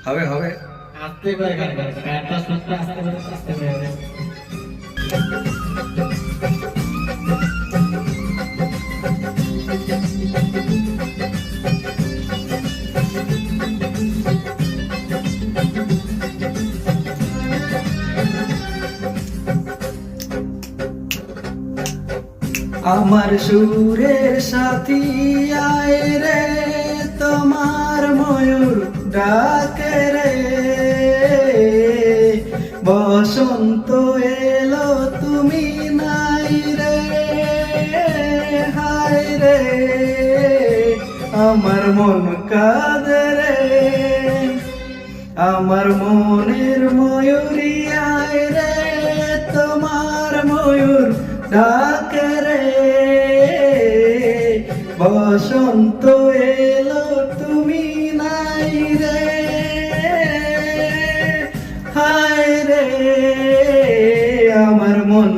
হবে হবে আস্তে করে গান গান গানটা শুনতে আস্তে করে আমার সুরের সাথী আয় রে তোমার ময়ূর ডাকে রে বসন্ত এলো তুমি নাই রে হায় রে আমার মন কাঁদে রে আমার মনের ময়ূরী আয় রে তোমার ময়ূর ডাকে রে বসন্ত এলো তুমি নাই রে হায় রে আমার মন